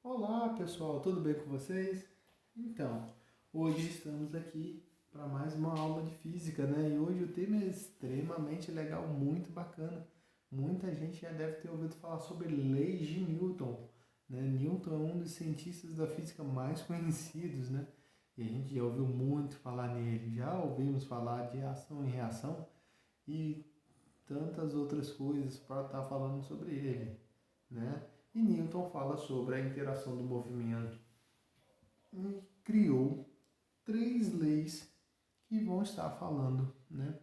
Olá pessoal, tudo bem com vocês? Então, hoje estamos aqui para mais uma aula de física, né? E hoje o tema é extremamente legal, muito bacana. Muita gente já deve ter ouvido falar sobre leis de Newton, né? Newton é um dos cientistas da física mais conhecidos, né? E a gente já ouviu muito falar nele, já ouvimos falar de ação e reação e tantas outras coisas para estar falando sobre ele, né? E Newton fala sobre a interação do movimento e criou três leis que vão estar falando, né,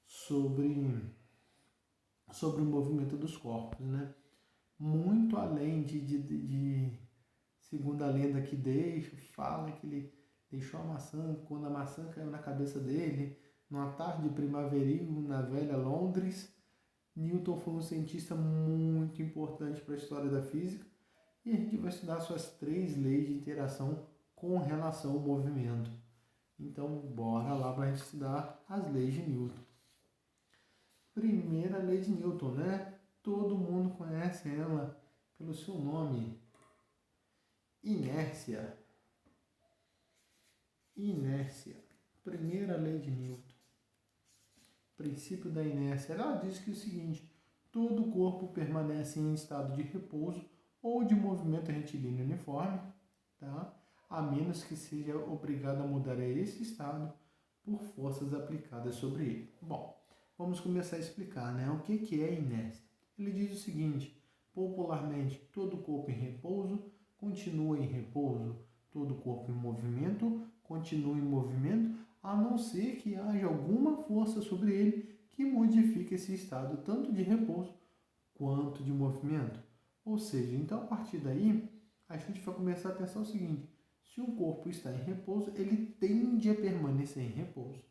sobre o movimento dos corpos, né? Muito além de segundo a lenda que deixa, fala que ele deixou a maçã quando a maçã caiu na cabeça dele, numa tarde primaveril na velha Londres. Newton foi um cientista muito importante para a história da física e a gente vai estudar suas três leis de interação com relação ao movimento. Então, bora lá para a gente estudar as leis de Newton. Primeira lei de Newton, né? Todo mundo conhece ela pelo seu nome. Inércia. Inércia. Primeira lei de Newton. Princípio da inércia. Ela diz que é o seguinte: todo corpo permanece em estado de repouso ou de movimento retilíneo uniforme, tá? A menos que seja obrigado a mudar esse estado por forças aplicadas sobre ele. Bom, vamos começar a explicar, né? O que é inércia? Ele diz o seguinte: popularmente, todo corpo em repouso continua em repouso, todo corpo em movimento continua em movimento, a não ser que haja alguma força sobre ele que modifique esse estado tanto de repouso quanto de movimento. Ou seja, então a partir daí, a gente vai começar a pensar o seguinte: se um corpo está em repouso, ele tende a permanecer em repouso.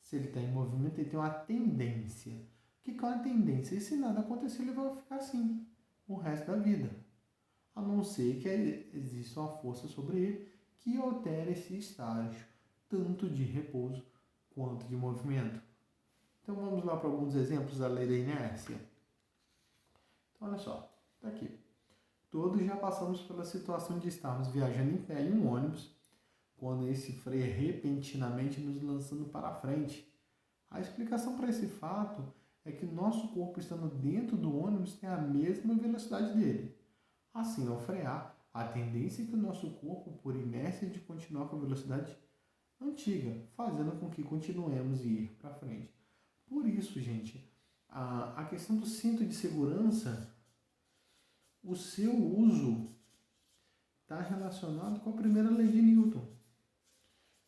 Se ele está em movimento, ele tem uma tendência. O que é uma tendência? E se nada acontecer, ele vai ficar assim o resto da vida. A não ser que exista uma força sobre ele que altere esse estágio, tanto de repouso quanto de movimento. Então vamos lá para alguns exemplos da lei da inércia. Então olha só, está aqui. Todos já passamos pela situação de estarmos viajando em pé em um ônibus, quando esse freia repentinamente nos lançando para frente. A explicação para esse fato é que nosso corpo estando dentro do ônibus tem a mesma velocidade dele. Assim, ao frear, a tendência é que o nosso corpo, por inércia, de continuar com a velocidade antiga, fazendo com que continuemos a ir para frente. Por isso, gente, a questão do cinto de segurança, o seu uso está relacionado com a primeira lei de Newton.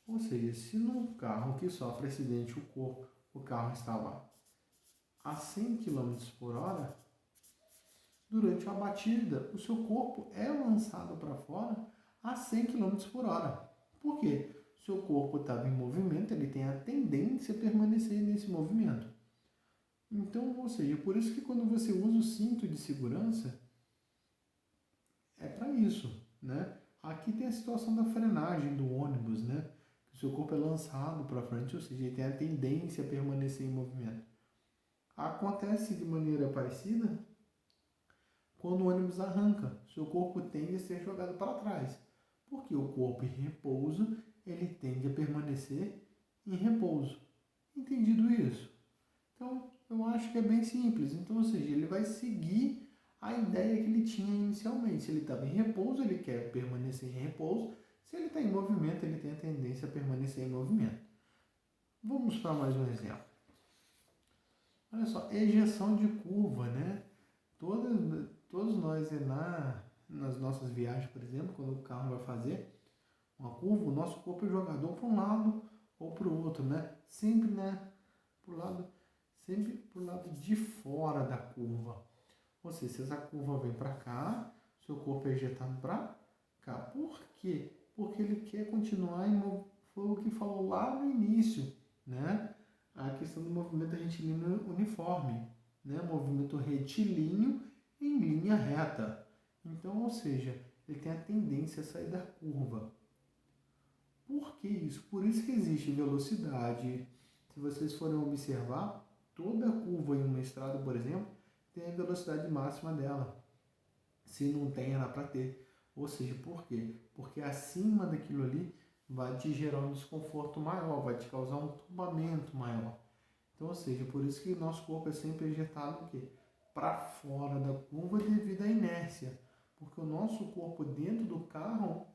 Ou seja, se no carro que sofre acidente o carro estava a 100 km por hora, durante a batida, o seu corpo é lançado para fora a 100 km por hora. Por quê? Seu corpo estava em movimento, ele tem a tendência a permanecer nesse movimento. Então, ou seja, por isso que quando você usa o cinto de segurança, é para isso, né? Aqui tem a situação da frenagem do ônibus, né? O seu corpo é lançado para frente, ou seja, ele tem a tendência a permanecer em movimento. Acontece de maneira parecida quando o ônibus arranca, seu corpo tende a ser jogado para trás, porque o corpo em repouso, ele tende a permanecer em repouso. Entendido isso? Então, eu acho que é bem simples. Então, ou seja, ele vai seguir a ideia que ele tinha inicialmente. Se ele estava em repouso, ele quer permanecer em repouso. Se ele está em movimento, ele tem a tendência a permanecer em movimento. Vamos para mais um exemplo. Olha só, ejeção de curva, né? Todos nós, nas nossas viagens, por exemplo, quando o carro vai fazer uma curva, o nosso corpo é jogador para um lado ou para o outro, né? Sempre, né? Sempre para o lado de fora da curva. Ou seja, se essa curva vem para cá, seu corpo é ejetado para cá. Por quê? Porque ele quer continuar em movimento. Foi o que falou lá no início, né? A questão do movimento retilíneo uniforme, né? Movimento retilíneo em linha reta. Então, ou seja, ele tem a tendência a sair da curva. Por que isso? Por isso que existe velocidade. Se vocês forem observar, toda curva em uma estrada, por exemplo, tem a velocidade máxima dela. Se não tem, era para ter. Ou seja, por quê? Porque acima daquilo ali vai te gerar um desconforto maior, vai te causar um tombamento maior. Então, ou seja, por isso que o nosso corpo é sempre ejetado o quê? Para fora da curva devido à inércia. Porque o nosso corpo dentro do carro,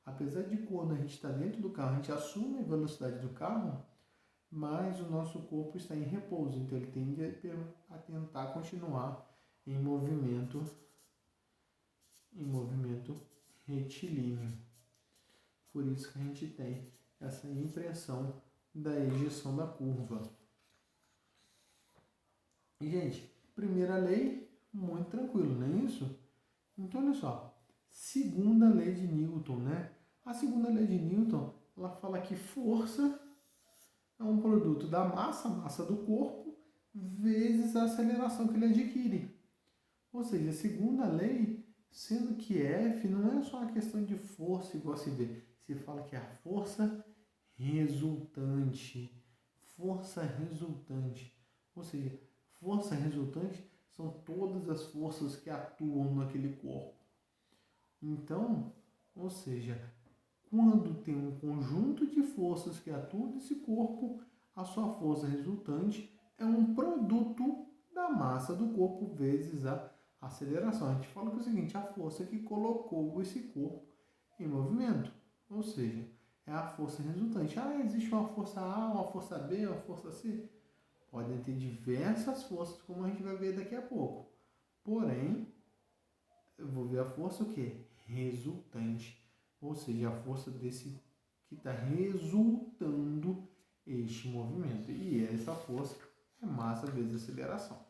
apesar de quando a gente está dentro do carro, a gente assume a velocidade do carro, mas o nosso corpo está em repouso, então ele tende a tentar continuar em movimento retilíneo. Por isso que a gente tem essa impressão da ejeção da curva. E, gente, primeira lei, muito tranquilo, não é isso? Então, olha só, segunda lei de Newton, né? A segunda lei de Newton, ela fala que força é um produto da massa do corpo, vezes a aceleração que ele adquire. Ou seja, a segunda lei, sendo que F não é só uma questão de força igual se vê. Se fala que é a força resultante. Força resultante. Ou seja, força resultante são todas as forças que atuam naquele corpo. Então, ou seja, quando tem um conjunto de forças que atuam nesse corpo, a sua força resultante é um produto da massa do corpo vezes a aceleração. A gente fala que é o seguinte, a força que colocou esse corpo em movimento. Ou seja, é a força resultante. Existe uma força A, uma força B, uma força C? Podem ter diversas forças, como a gente vai ver daqui a pouco. Porém, eu vou ver a força o quê? Resultante. Ou seja, a força desse que está resultando este movimento. E essa força é massa vezes aceleração.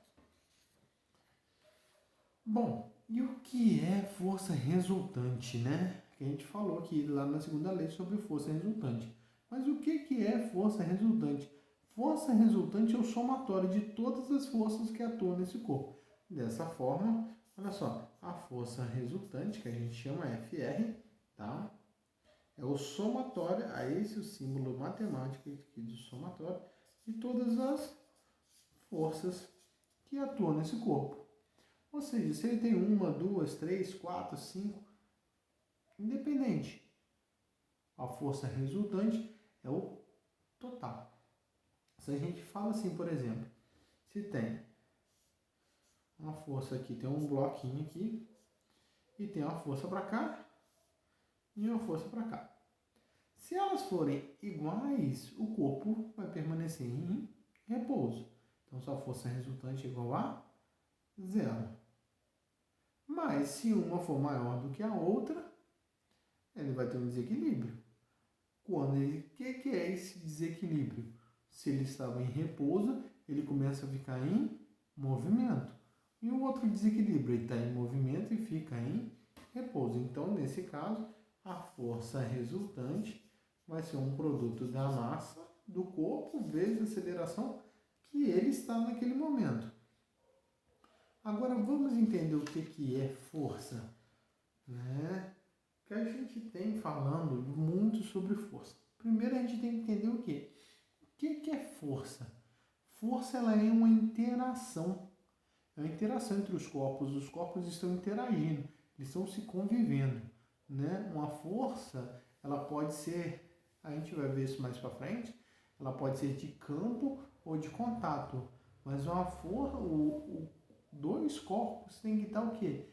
Bom, e o que é força resultante, né? Que a gente falou aqui lá na segunda lei sobre força resultante. Mas o que é força resultante? Força resultante é o somatório de todas as forças que atuam nesse corpo. Dessa forma, olha só, a força resultante, que a gente chama FR, tá? É o somatório, a esse o símbolo matemático aqui do somatório, de todas as forças que atuam nesse corpo. Ou seja, se ele tem uma, duas, três, quatro, cinco, independente. A força resultante é o total. Se a gente fala assim, por exemplo, se tem uma força aqui, tem um bloquinho aqui, e tem uma força para cá e uma força para cá. Se elas forem iguais, o corpo vai permanecer em repouso. Então, sua força resultante é igual a zero. Mas, se uma for maior do que a outra, ele vai ter um desequilíbrio. O que é esse desequilíbrio? Se ele estava em repouso, ele começa a ficar em movimento. E o outro desequilíbrio, ele está em movimento e fica em repouso. Então, nesse caso, a força resultante vai ser um produto da massa do corpo vezes a aceleração que ele está naquele momento. Agora, vamos entender o que é força, né? Que a gente tem falando muito sobre força. Primeiro a gente tem que entender o quê? O que é força? Força ela é uma interação. É uma interação entre os corpos estão interagindo, eles estão se convivendo, né? Uma força, ela pode ser, a gente vai ver isso mais para frente, ela pode ser de campo ou de contato, mas uma força, dois corpos têm que estar o quê?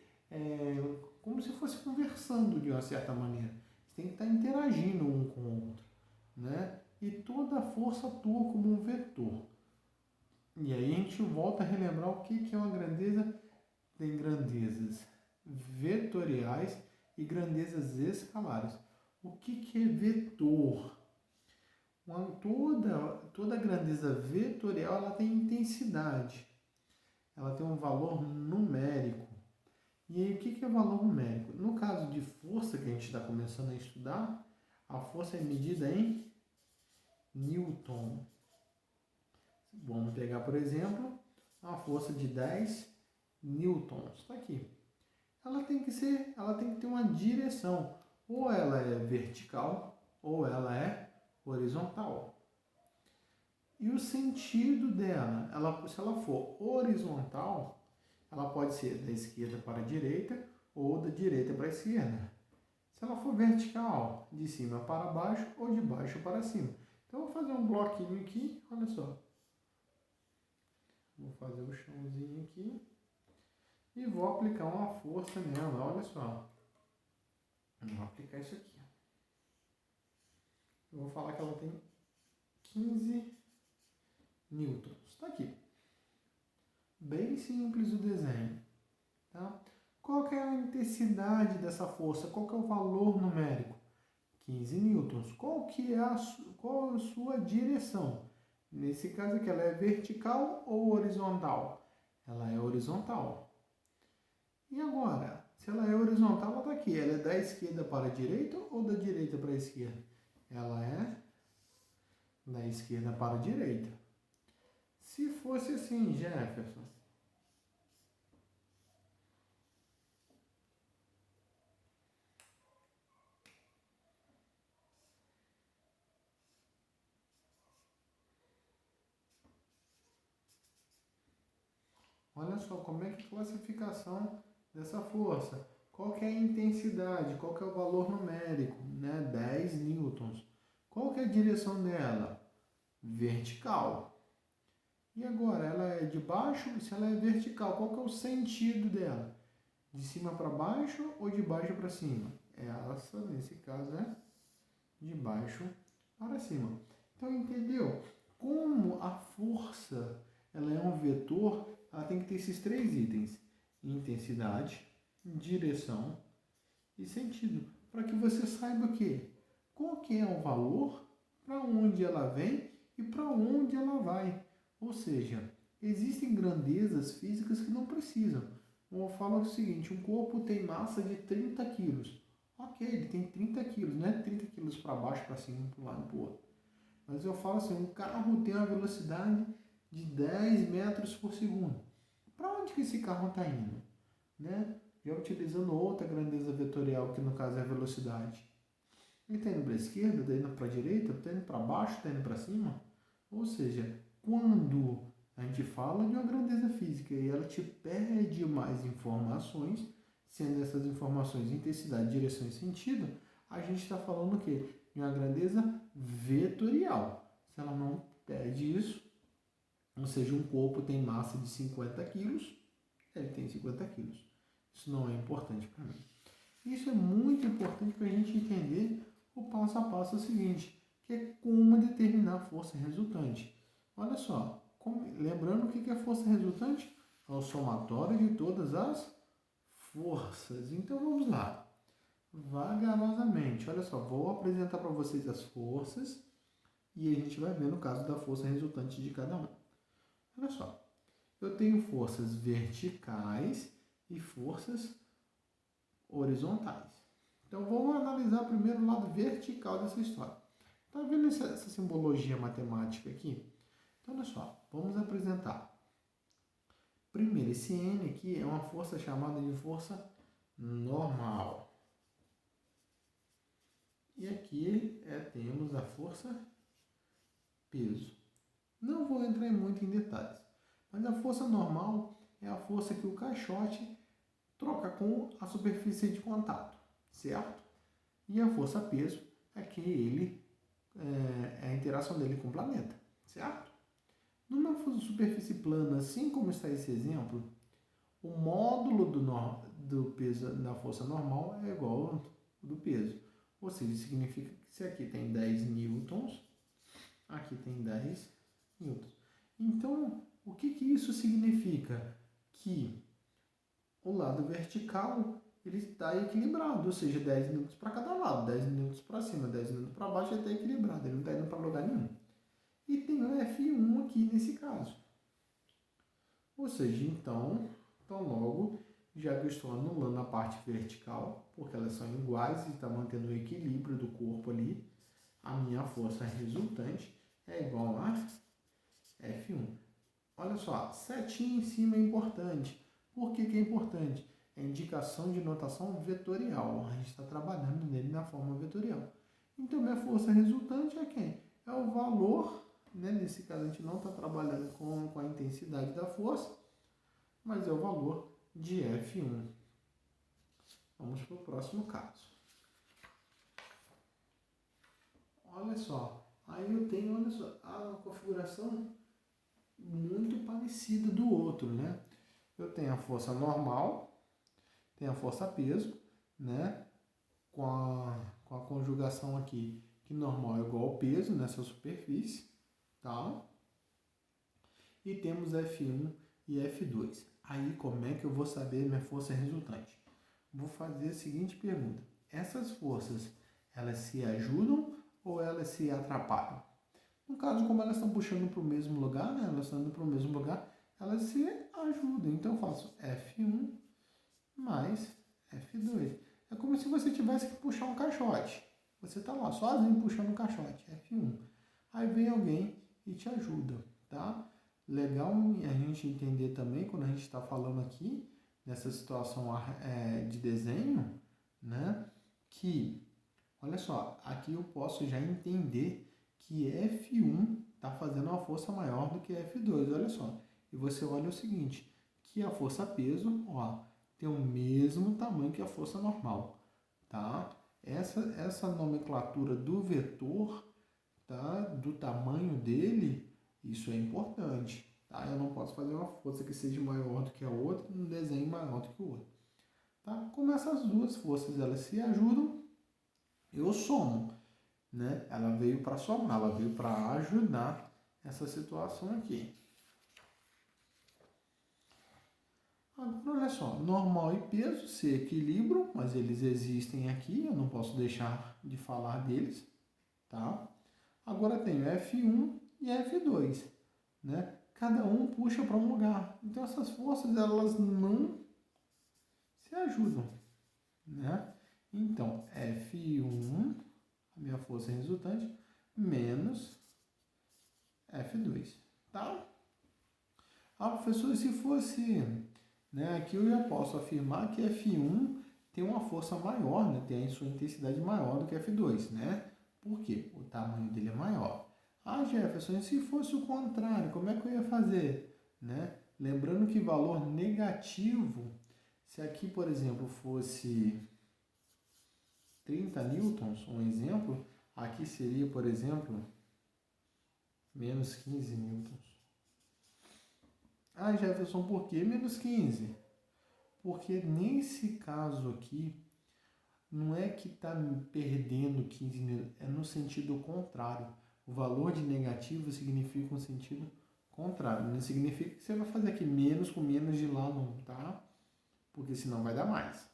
Como se fosse conversando de uma certa maneira. Você tem que estar interagindo um com o outro, né? E toda força atua como um vetor. E aí a gente volta a relembrar o que é uma grandeza. Tem grandezas vetoriais e grandezas escalares. O que é vetor? Toda grandeza vetorial ela tem intensidade. Ela tem um valor numérico. E aí, o que é valor numérico? No caso de força, que a gente está começando a estudar, a força é medida em Newton. Vamos pegar, por exemplo, uma força de 10 newtons. Está aqui. Ela tem que ter uma direção. Ou ela é vertical, ou ela é horizontal. E o sentido dela, se ela for horizontal, ela pode ser da esquerda para a direita ou da direita para a esquerda. Se ela for vertical, de cima para baixo ou de baixo para cima. Então, eu vou fazer um bloquinho aqui, olha só. Vou fazer o chãozinho aqui e vou aplicar uma força nela, olha só. Vou aplicar isso aqui. Eu vou falar que ela tem 15 newtons. Está aqui. Bem simples o desenho. Tá? Qual que é a intensidade dessa força? Qual que é o valor numérico? 15 newtons. Qual é a sua direção? Nesse caso aqui, ela é vertical ou horizontal? Ela é horizontal. E agora, se ela é horizontal, ela está aqui. Ela é da esquerda para a direita ou da direita para a esquerda? Ela é da esquerda para a direita. Se fosse assim, Jefferson, olha só como é que é a classificação dessa força. Qual que é a intensidade? Qual que é o valor numérico? Né? 10 newtons. Qual que é a direção dela? Vertical. E agora, ela é de baixo? Se ela é vertical, qual que é o sentido dela? De cima para baixo ou de baixo para cima? Essa, nesse caso, é de baixo para cima. Então, entendeu? Como a força ela é um vetor, ela tem que ter esses três itens: intensidade, direção e sentido. Para que você saiba qual que é o valor, para onde ela vem e para onde ela vai. Ou seja, existem grandezas físicas que não precisam. Eu falo o seguinte: um corpo tem massa de 30 quilos. Ok, ele tem 30 quilos, não é 30 quilos para baixo, para cima, para um lado e para o outro. Mas eu falo assim, um carro tem uma velocidade de 10 metros por segundo. Para onde que esse carro está indo? Né? Já utilizando outra grandeza vetorial, que no caso é a velocidade. Ele está indo para a esquerda, está indo para a direita, está indo para baixo, está indo para cima. Ou seja, quando a gente fala de uma grandeza física e ela te pede mais informações, sendo essas informações intensidade, direção e sentido, a gente está falando o quê? De uma grandeza vetorial. Se ela não pede isso, ou seja, um corpo tem massa de 50 quilos, ele tem 50 quilos. Isso não é importante para mim. Isso é muito importante para a gente entender o passo a passo seguinte, que é como determinar a força resultante. Olha só, lembrando o que é força resultante? É o somatório de todas as forças. Então vamos lá, vagarosamente. Olha só, vou apresentar para vocês as forças e a gente vai ver no caso da força resultante de cada um. Olha só, eu tenho forças verticais e forças horizontais. Então vamos analisar primeiro o lado vertical dessa história. Está vendo essa simbologia matemática aqui? Então olha só, vamos apresentar. Primeiro, esse N aqui é uma força chamada de força normal. E aqui temos a força peso. Não vou entrar muito em detalhes, mas a força normal é a força que o caixote troca com a superfície de contato, certo? E a força peso é que é a interação dele com o planeta, certo? Numa superfície plana, assim como está esse exemplo, o módulo do peso da força normal é igual ao do peso. Ou seja, significa que se aqui tem 10 newtons, aqui tem 10 newtons. Então, o que isso significa? Que o lado vertical ele está equilibrado, ou seja, 10 newtons para cada lado, 10 newtons para cima, 10 newtons para baixo, ele está equilibrado, ele não está indo para lugar nenhum. E tem o F1 aqui nesse caso. Ou seja, então logo, já que eu estou anulando a parte vertical, porque elas são iguais e está mantendo o equilíbrio do corpo ali, a minha força resultante é igual a F1. Olha só, setinha em cima é importante. Por que é importante? É indicação de notação vetorial. A gente está trabalhando nele na forma vetorial. Então, minha força resultante é quem? É o valor, né? Nesse caso, a gente não está trabalhando com a intensidade da força, mas é o valor de F1. Vamos para o próximo caso. olha só, aí eu tenho, olha só, a configuração muito parecida do outro, né? Eu tenho a força normal, tenho a força peso, né? Com a conjugação aqui, que normal é igual ao peso nessa superfície, tá? E temos F1 e F2. Aí, como é que eu vou saber minha força resultante? Vou fazer a seguinte pergunta. Essas forças, elas se ajudam ou elas se atrapalham? No caso, como elas estão puxando para o mesmo lugar, né? Elas estão indo para o mesmo lugar, elas se ajudam. Então, eu faço F1 mais F2. É como se você tivesse que puxar um caixote. Você está lá sozinho puxando um caixote, F1. Aí vem alguém e te ajuda, tá? Legal a gente entender também, quando a gente está falando aqui, nessa situação de desenho, né? Que, olha só, aqui eu posso já entender que F1 está fazendo uma força maior do que F2, olha só. E você olha o seguinte, que a força peso, ó, tem o mesmo tamanho que a força normal, tá? Essa nomenclatura do vetor, tá? Do tamanho dele, isso é importante, tá? Eu não posso fazer uma força que seja maior do que a outra, um desenho maior do que o outro, tá? Como essas duas forças, elas se ajudam, eu somo, né? Ela veio para somar, ela veio para ajudar essa situação aqui. Agora, olha só, normal e peso se equilibram, mas eles existem aqui, eu não posso deixar de falar deles, tá? Agora tenho F1 e F2, né? Cada um puxa para um lugar. Então essas forças, elas não se ajudam, né? Então, F1, a minha força resultante, menos F2, tá? Ah, professor, e se fosse, né, aqui eu já posso afirmar que F1 tem uma força maior, né, tem a sua intensidade maior do que F2, né? Por quê? O tamanho dele é maior. Ah, Jefferson, e se fosse o contrário, como é que eu ia fazer? Né? Lembrando que valor negativo, se aqui, por exemplo, fosse 30 newtons, um exemplo, aqui seria, por exemplo, menos 15 newtons. Ah, Jefferson, por que menos 15? Porque nesse caso aqui, não é que está perdendo 15 newtons, é no sentido contrário. O valor de negativo significa um sentido contrário. Não significa que você vai fazer aqui menos com menos de lá não, tá? Porque senão vai dar mais.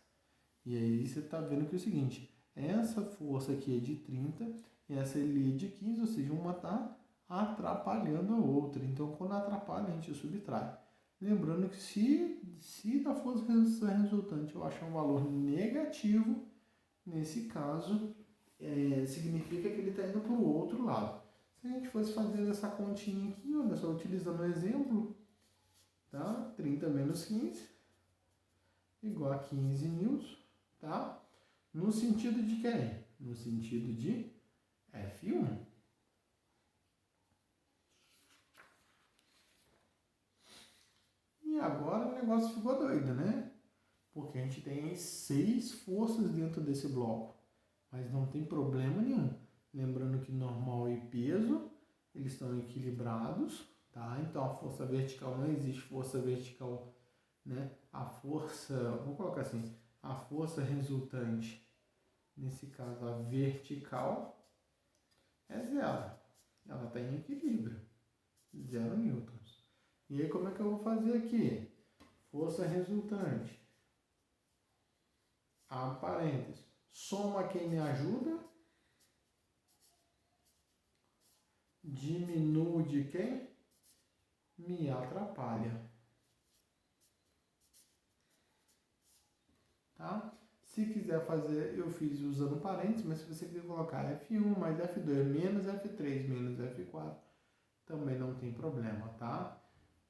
E aí você está vendo que é o seguinte, essa força aqui é de 30 e essa ali é de 15, ou seja, uma está atrapalhando a outra. Então, quando atrapalha, a gente subtrai. Lembrando que se da força resultante eu achar um valor negativo, nesse caso, significa que ele está indo para o outro lado. Se a gente fosse fazer essa continha aqui, olha só, utilizando o exemplo, tá? 30 menos 15 igual a 15 newtons, tá? No sentido de quem? No sentido de F1. E agora o negócio ficou doido, né? Porque a gente tem 6 forças dentro desse bloco, mas não tem problema nenhum. Lembrando que normal e peso, eles estão equilibrados, tá? Então a força vertical, não existe força vertical, né? A força, vou colocar assim, a força resultante, nesse caso a vertical, é zero. Ela está em equilíbrio, 0 newtons. E aí como é que eu vou fazer aqui? Força resultante, a parênteses, soma quem me ajuda, diminuo de quem me atrapalha. Tá? Se quiser fazer, eu fiz usando parênteses, mas se você quiser colocar F1 mais F2 menos F3 menos F4, também não tem problema, tá?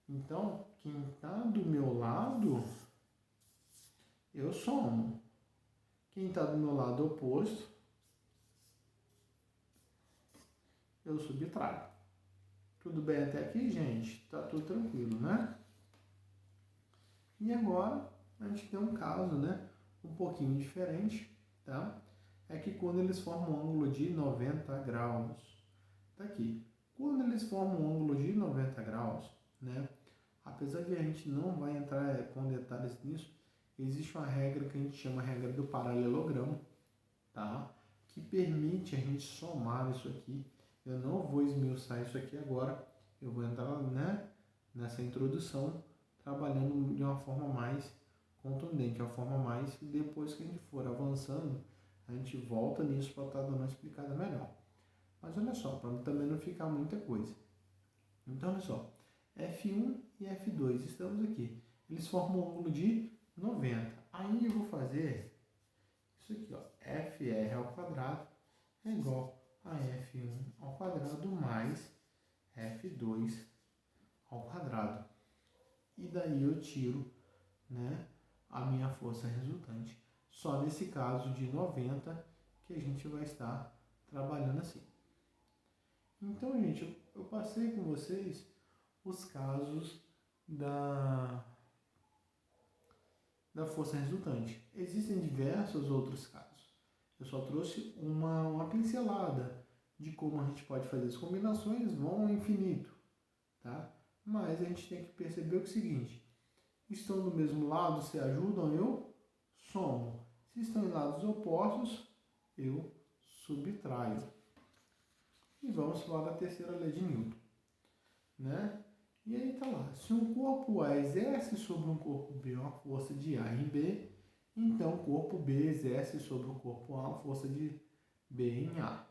Então, quem está do meu lado, eu somo. Quem está do meu lado oposto, eu subtraio. Tudo bem até aqui, gente? Tá tudo tranquilo, né? E agora, a gente tem um caso, né? Um pouquinho diferente, tá? É que quando eles formam um ângulo de 90 graus. Tá aqui. Quando eles formam um ângulo de 90 graus, né? Apesar de a gente não vai entrar com detalhes nisso, existe uma regra que a gente chama a regra do paralelogramo, tá? Que permite a gente somar isso aqui. Eu não vou esmiuçar isso aqui agora, eu vou entrar, né, nessa introdução trabalhando de uma forma mais contundente, uma forma mais, depois que a gente for avançando, a gente volta nisso para estar dando uma explicada melhor. Mas olha só, para também não ficar muita coisa. Então, olha só, F1 e F2, estamos aqui. Eles formam um ângulo de 90. Aí eu vou fazer isso aqui, ó, FR ao quadrado é igual a F1 ao quadrado mais F2 ao quadrado. E daí eu tiro, né, a minha força resultante. Só nesse caso de 90 que a gente vai estar trabalhando assim. Então, gente, eu passei com vocês os casos da força resultante. Existem diversos outros casos. Eu só trouxe uma pincelada de como a gente pode fazer as combinações, vão ao infinito, tá? Mas a gente tem que perceber o seguinte: estão do mesmo lado, se ajudam, eu somo. Se estão em lados opostos, eu subtraio. E vamos para a terceira lei de Newton, né? E aí tá lá, se um corpo A exerce sobre um corpo B uma força de A em B, então o corpo B exerce sobre o corpo A uma força de B em A.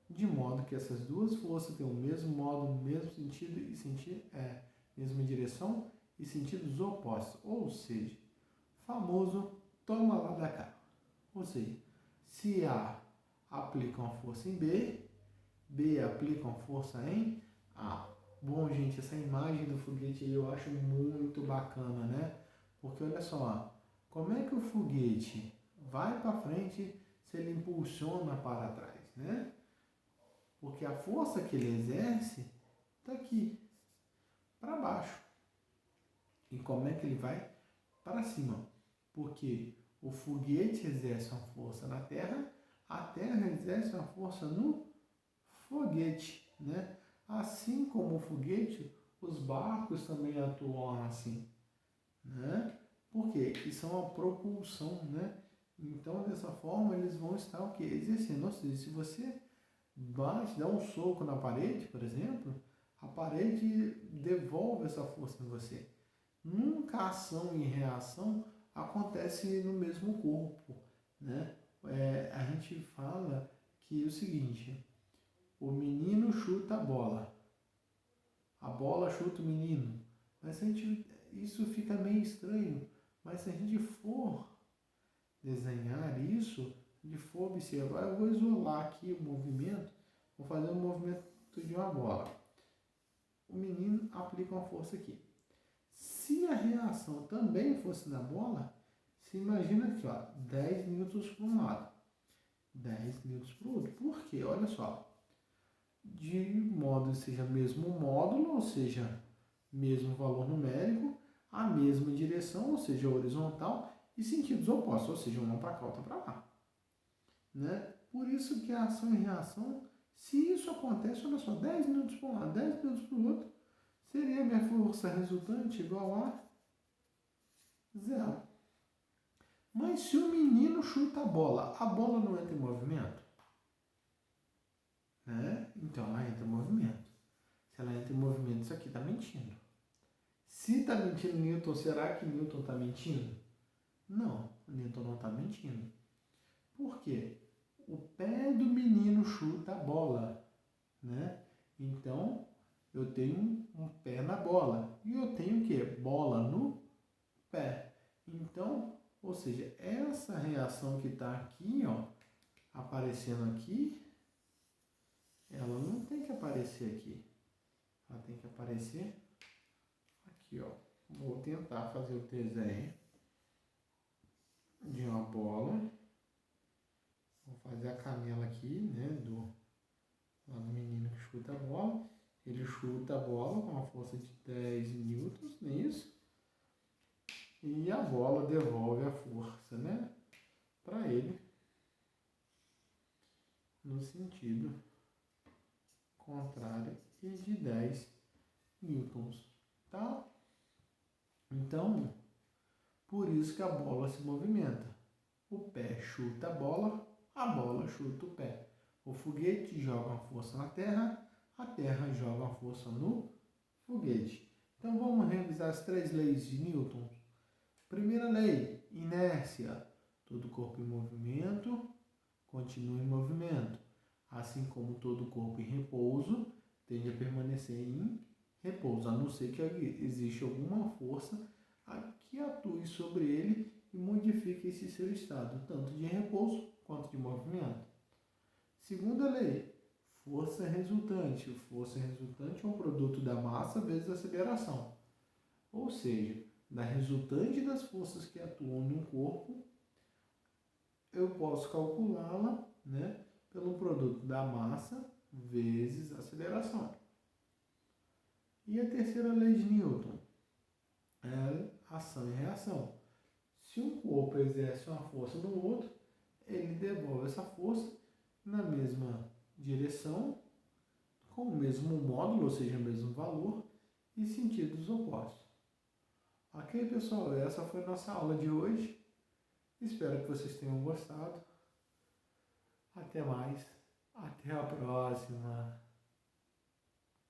De modo que essas duas forças têm o mesmo modo, mesmo sentido e mesma direção e sentidos opostos. Ou seja, famoso toma lá da cá. Ou seja, se A aplica uma força em B, B aplica uma força em A. Bom, gente, essa imagem do foguete aí eu acho muito bacana, né? Porque olha só, como é que o foguete vai para frente se ele impulsiona para trás, né? Porque a força que ele exerce está aqui, para baixo. E como é que ele vai? Para cima. Porque o foguete exerce uma força na Terra, a Terra exerce uma força no foguete, né? Assim como o foguete, os barcos também atuam assim, né? Por quê? Isso é uma propulsão, né? Então, dessa forma, eles vão estar o quê? Exercendo. Ou seja, se você bate, dá um soco na parede, por exemplo, a parede devolve essa força em você. Nunca ação e reação acontece no mesmo corpo, né? A gente fala que é o seguinte: o menino chuta a bola chuta o menino. Mas isso fica meio estranho. Mas se a gente for desenhar isso, de for observar, eu vou isolar aqui o movimento, vou fazer um movimento de uma bola. O menino aplica uma força aqui. Se a reação também fosse na bola, se imagina aqui, ó, 10 newtons para um lado, 10 newtons para o outro. Por quê? Olha só. De modo que seja mesmo módulo, ou seja, mesmo valor numérico, a mesma direção, ou seja, horizontal, e sentidos opostos, ou seja, uma para cá, outra para lá. Né? Por isso que a ação e reação, se isso acontece, olha só, 10 minutos para um lado, 10 minutos para o outro, seria a minha força resultante igual a zero. Mas se o menino chuta a bola não entra em movimento? Né? Então ela entra em movimento. Se ela entra em movimento, isso aqui está mentindo. Se está mentindo Newton, será que Newton está mentindo? Não, Newton não está mentindo. Por quê? O pé do menino chuta a bola, né? Então, eu tenho um pé na bola. E eu tenho o quê? Bola no pé. Então, ou seja, essa reação que está aqui, ó, aparecendo aqui, ela não tem que aparecer aqui. Ela tem que aparecer aqui, ó. Vou tentar fazer o desenho de uma bola. Vou fazer a canela aqui, né, lá do menino que chuta a bola. Ele chuta a bola com uma força de 10 newtons, não é isso? E a bola devolve a força, né, para ele. no sentido contrário e de 10 newtons, tá? Então, por isso que a bola se movimenta. O pé chuta a bola chuta o pé. O foguete joga uma força na terra, a terra joga uma força no foguete. Então vamos revisar as 3 leis de Newton. Primeira lei, inércia. Todo corpo em movimento continua em movimento, assim como todo corpo em repouso tende a permanecer em repouso, a não ser que exista alguma força que atue sobre ele e modifique esse seu estado, tanto de repouso quanto de movimento. Segunda lei, força resultante. Força resultante é um produto da massa vezes a aceleração. Ou seja, da resultante das forças que atuam no corpo, eu posso calculá-la, né, pelo produto da massa vezes a aceleração. E a terceira lei de Newton é ação e reação. Se um corpo exerce uma força no outro, ele devolve essa força na mesma direção, com o mesmo módulo, ou seja, o mesmo valor, e sentidos opostos. Ok, pessoal? Essa foi a nossa aula de hoje. Espero que vocês tenham gostado. Até mais. Até a próxima.